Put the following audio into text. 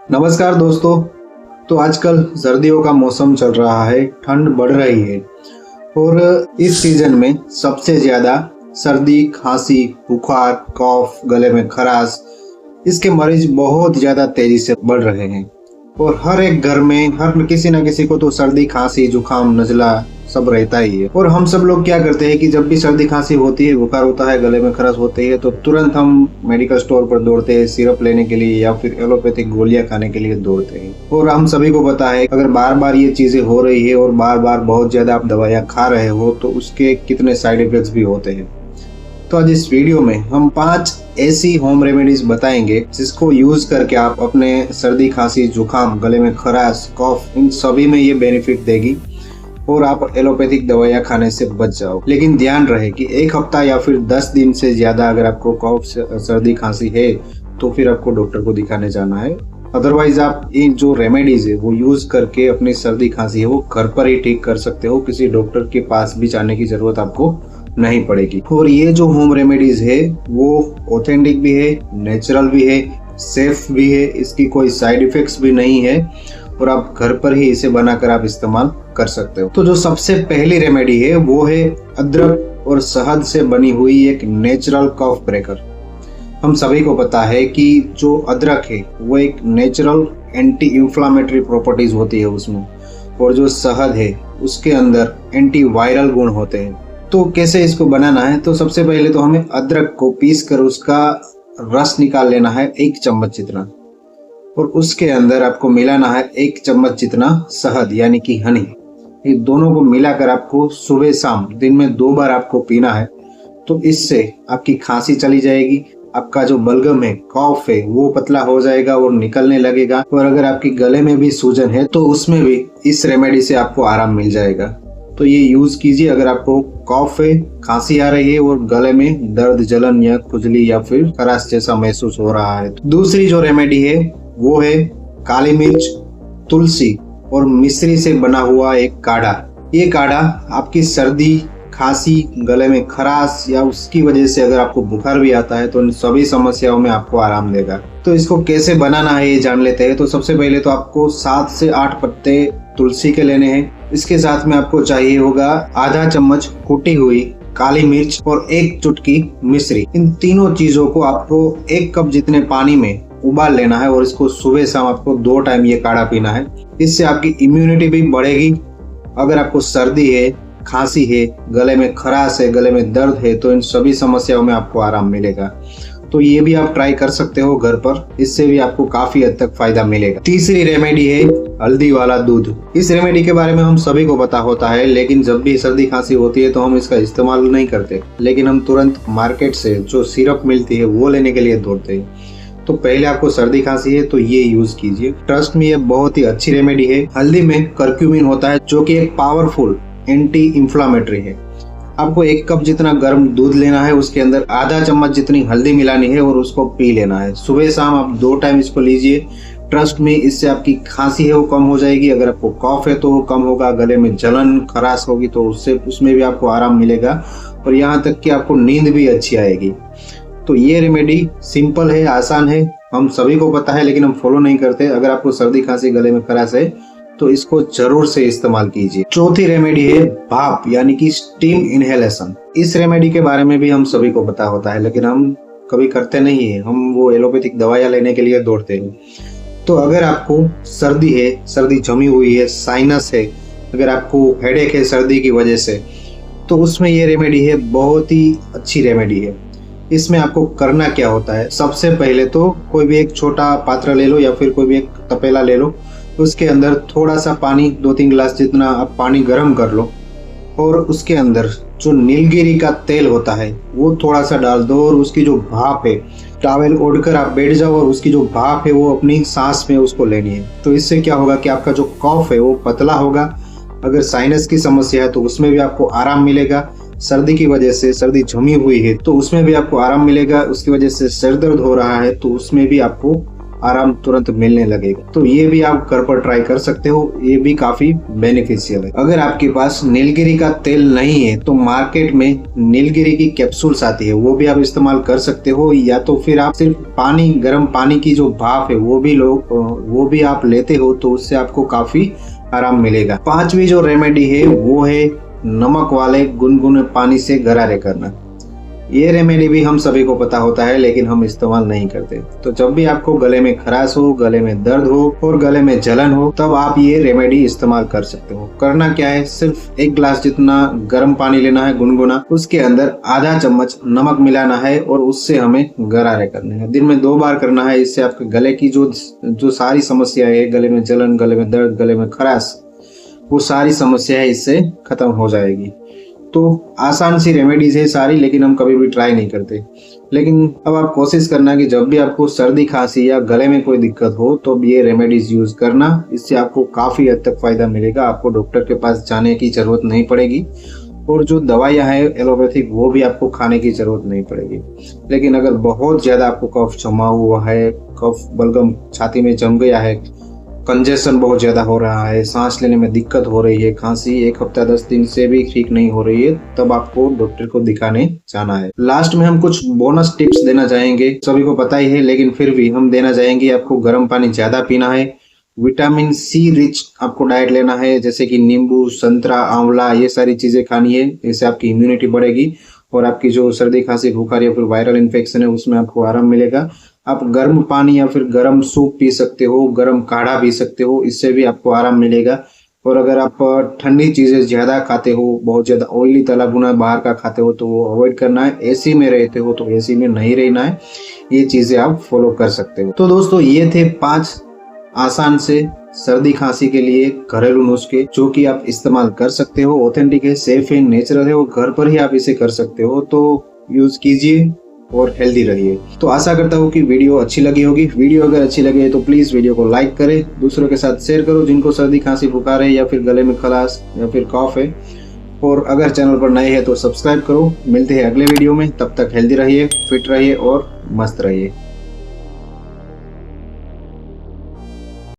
नमस्कार दोस्तों। तो आजकल सर्दियों का मौसम चल रहा है, ठंड बढ़ रही है और इस सीजन में सबसे ज़्यादा सर्दी, खांसी, बुखार, कफ, गले में खराश, इसके मरीज बहुत ज़्यादा तेजी से बढ़ रहे हैं। और हर एक घर में हर किसी न किसी को तो सर्दी, खांसी, जुकाम, नज़ला सब रहता ही है। और हम सब लोग क्या करते हैं कि जब भी सर्दी खांसी होती है, बुखार होता है, गले में खराश होती है, तो तुरंत हम मेडिकल स्टोर पर दौड़ते हैं सिरप लेने के लिए या फिर एलोपैथिक गोलियां खाने के लिए दौड़ते हैं। और हम सभी को पता है अगर बार बार ये चीजें हो रही है और बार बार बहुत ज्यादा आप दवाइयाँ खा रहे हो तो उसके कितने साइड इफेक्ट्स भी होते हैं। तो आज इस वीडियो में हम 5 ऐसी होम रेमेडीज बताएंगे जिसको यूज करके आप अपने सर्दी, खांसी, जुकाम, गले में खराश, कफ, इन सभी में ये बेनिफिट देगी और आप एलोपैथिक दवाइयाँ खाने से बच जाओ। लेकिन ध्यान रहे कि 1 हफ्ता या फिर 10 दिन से ज्यादा अगर आपको कफ, सर्दी, खांसी है तो फिर आपको डॉक्टर को दिखाने जाना है। अदरवाइज आप ये जो रेमेडीज है वो यूज करके अपनी सर्दी, खांसी है वो घर पर ही ठीक कर सकते हो। किसी डॉक्टर के पास भी जाने की जरूरत आपको नहीं पड़ेगी। और ये जो होम रेमेडीज है वो ऑथेंटिक भी है, नेचुरल भी है, सेफ भी है, इसकी कोई साइड इफेक्ट्स भी नहीं है और आप घर पर ही इसे बनाकर आप इस्तेमाल कर सकते हो। तो जो सबसे पहली रेमेडी है वो है अदरक और शहद से बनी हुई एक नेचुरल कफ ब्रेकर। हम सभी को पता है कि जो अदरक है वो एक नेचुरल एंटी इंफ्लामेटरी प्रॉपर्टीज होती है उसमें, और जो शहद है उसके अंदर एंटी वायरल गुण होते हैं। तो कैसे इसको बनाना है, तो सबसे पहले तो हमें अदरक को पीस कर उसका रस निकाल लेना है 1 चम्मच जितना, और उसके अंदर आपको मिलाना है 1 चम्मच जितना शहद यानी कि हनी। ये दोनों को मिलाकर आपको सुबह शाम दिन में 2 बार आपको पीना है। तो इससे आपकी खांसी चली जाएगी, आपका जो बलगम है, कफ है, वो पतला हो जाएगा और निकलने लगेगा। और अगर आपकी गले में भी सूजन है तो उसमें भी इस रेमेडी से आपको आराम मिल जाएगा। तो ये यूज कीजिए अगर आपको कफ है, खांसी आ रही है और गले में दर्द, जलन या खुजली या फिर खराश जैसा महसूस हो रहा है। दूसरी जो रेमेडी है वो है काली मिर्च, तुलसी और मिश्री से बना हुआ एक काढ़ा। ये काढ़ा आपकी सर्दी, खांसी, गले में खराश या उसकी वजह से अगर आपको बुखार भी आता है तो इन सभी समस्याओं में आपको आराम देगा। तो इसको कैसे बनाना है ये जान लेते हैं। तो सबसे पहले तो आपको 7 से 8 पत्ते तुलसी के लेने हैं। इसके साथ में आपको चाहिए होगा आधा चम्मच कुटी हुई काली मिर्च और 1 चुटकी मिश्री। इन तीनों चीजों को आपको 1 कप जितने पानी में उबाल लेना है और इसको सुबह शाम आपको 2 टाइम ये काढ़ा पीना है। इससे आपकी इम्यूनिटी भी बढ़ेगी। अगर आपको सर्दी है, खांसी है, गले में खराश है, गले में दर्द है, तो इन सभी समस्याओं में आपको आराम मिलेगा। तो ये भी आप ट्राई कर सकते हो घर पर, इससे भी आपको काफी हद तक फायदा मिलेगा। तीसरी रेमेडी है हल्दी वाला दूध। इस रेमेडी के बारे में हम सभी को पता होता है, लेकिन जब भी सर्दी खांसी होती है तो हम इसका इस्तेमाल नहीं करते, लेकिन हम तुरंत मार्केट से जो सिरप मिलती है वो लेने के लिए दौड़ते हैं। तो पहले आपको सर्दी खांसी है तो ये यूज कीजिए। ट्रस्ट में ये बहुत ही अच्छी रेमेडी है। हल्दी में कर्क्यूमिन होता है जो कि एक पावरफुल एंटी इंफ्लामेटरी है। आपको 1 कप जितना गर्म दूध लेना है, उसके अंदर आधा चम्मच जितनी हल्दी मिलानी है और उसको पी लेना है। सुबह शाम आप 2 टाइम इसको लीजिए। ट्रस्ट में इससे आपकी खांसी है वो कम हो जाएगी। अगर आपको कफ है तो वो कम होगा, गले में जलन, खराश होगी तो उसमें भी आपको आराम मिलेगा और यहाँ तक कि आपको नींद भी अच्छी आएगी। तो ये रेमेडी सिंपल है, आसान है, हम सभी को पता है, लेकिन हम फॉलो नहीं करते। अगर आपको सर्दी, खांसी, गले में खराश है तो इसको जरूर से इस्तेमाल कीजिए। चौथी रेमेडी है भाप यानी कि स्टीम इनहेलेशन। इस रेमेडी के बारे में भी हम सभी को पता होता है, लेकिन हम कभी करते नहीं है। हम वो एलोपैथिक दवाइयाँ लेने के लिए दौड़ते हैं। तो अगर आपको सर्दी है, सर्दी जमी हुई है, साइनस है, अगर आपको हेडेक है सर्दी की वजह से, तो उसमें ये रेमेडी है बहुत ही अच्छी रेमेडी है। इसमें आपको करना क्या होता है, सबसे पहले तो कोई भी एक छोटा पात्र ले लो या फिर कोई भी एक तपेला ले लो। उसके अंदर थोड़ा सा पानी, 2-3 गिलास जितना आप पानी गर्म कर लो और उसके अंदर जो नीलगिरी का तेल होता है वो थोड़ा सा डाल दो और उसकी जो भाप है, टॉवेल ओढ़कर आप बैठ जाओ और उसकी जो भाप है वो अपनी सांस में उसको लेनी है। तो इससे क्या होगा कि आपका जो कफ है वो पतला होगा। अगर साइनस की समस्या है तो उसमें भी आपको आराम मिलेगा। सर्दी की वजह से सर्दी जमी हुई है तो उसमें भी आपको आराम मिलेगा। उसकी वजह से सर दर्द हो रहा है तो उसमें भी आपको आराम तुरंत मिलने लगेगा। तो ये भी आप घर पर ट्राई कर सकते हो, ये भी काफी बेनिफिशियल है। अगर आपके पास नीलगिरी का तेल नहीं है तो मार्केट में नीलगिरी की कैप्सूल्स आती है, वो भी आप इस्तेमाल कर सकते हो, या तो फिर आप सिर्फ पानी, गर्म पानी की जो भाप है वो भी आप लेते हो तो उससे आपको काफी आराम मिलेगा। पांचवी जो रेमेडी है वो है नमक वाले गुनगुने पानी से गरारे करना। ये रेमेडी भी हम सभी को पता होता है लेकिन हम इस्तेमाल नहीं करते। तो जब भी आपको गले में खराश हो, गले में दर्द हो और गले में जलन हो, तब आप ये रेमेडी इस्तेमाल कर सकते हो। करना क्या है, सिर्फ 1 ग्लास जितना गर्म पानी लेना है गुनगुना, उसके अंदर आधा चम्मच नमक मिलाना है और उससे हमें गरारे करने हैं। दिन में 2 बार करना है। इससे आपके गले की जो सारी समस्याएं है, गले में जलन, गले में दर्द, गले में खराश, वो सारी समस्याएं इससे खत्म हो जाएगी। तो आसान सी रेमेडीज है सारी, लेकिन हम कभी भी ट्राई नहीं करते। लेकिन अब आप कोशिश करना कि जब भी आपको सर्दी खांसी या गले में कोई दिक्कत हो तो ये रेमेडीज यूज करना। इससे आपको काफी हद तक फायदा मिलेगा। आपको डॉक्टर के पास जाने की जरूरत नहीं पड़ेगी और जो दवाइयाँ हैं एलोपैथिक वो भी आपको खाने की जरूरत नहीं पड़ेगी। लेकिन अगर बहुत ज्यादा आपको कफ जमा हुआ है, कफ बलगम छाती में जम गया है, कंजेशन बहुत ज्यादा हो रहा है, सांस लेने में दिक्कत हो रही है, खांसी 1 हफ्ता 10 दिन से भी ठीक नहीं हो रही है, तब आपको डॉक्टर को दिखाने जाना है। लास्ट में हम कुछ बोनस टिप्स देना चाहेंगे। सभी को पता ही है लेकिन फिर भी हम देना चाहेंगे। आपको गर्म पानी ज्यादा पीना है, विटामिन सी रिच आपको डाइट लेना है, जैसे कि नींबू, संतरा, आंवला, ये सारी चीजें खानी है। इससे आपकी इम्यूनिटी बढ़ेगी और आपकी जो सर्दी खांसी बुखार या फिर वायरल इन्फेक्शन है उसमें आपको आराम मिलेगा। आप गर्म पानी या फिर गर्म सूप पी सकते हो, गर्म काढ़ा पी सकते हो, इससे भी आपको आराम मिलेगा। और अगर आप ठंडी चीजें ज्यादा खाते हो, बहुत ज्यादा ऑयली तला भुना बाहर का खाते हो तो वो अवॉइड करना है। एसी में रहते हो तो एसी में नहीं रहना है। ये चीजें आप फॉलो कर सकते हो। तो दोस्तों ये थे 5 आसान से सर्दी खांसी के लिए घरेलू नुस्खे जो कि आप इस्तेमाल कर सकते हो। ऑथेंटिक है, सेफ है, नेचुरल है और घर पर ही आप इसे कर सकते हो। तो यूज कीजिए और हेल्दी रहिए। तो आशा करता हूँ कि वीडियो अच्छी लगी होगी। वीडियो अगर अच्छी लगे तो प्लीज वीडियो को लाइक करें, दूसरों के साथ शेयर करो जिनको सर्दी खांसी बुखार है या फिर गले में खराश या फिर कफ है। और अगर चैनल पर नए हैं तो सब्सक्राइब करो। मिलते हैं अगले वीडियो में, तब तक हेल्दी रहिए, फिट रहिए और मस्त रहिए।